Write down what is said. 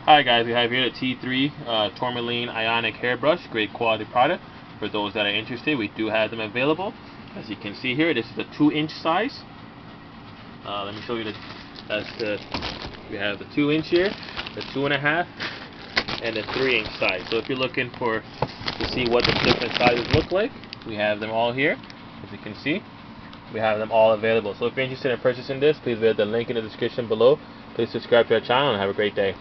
Hi guys, we have here the T3 Tourmaline Ionic Hairbrush, great quality product. For those that are interested, we do have them available. As you can see here, this is the 2-inch size. Let me show you we have the 2-inch here, the 2.5, and the 3-inch size. So if you're looking to see what the different sizes look like, we have them all here. As you can see, we have them all available. So if you're interested in purchasing this, please visit the link in the description below. Please subscribe to our channel and have a great day.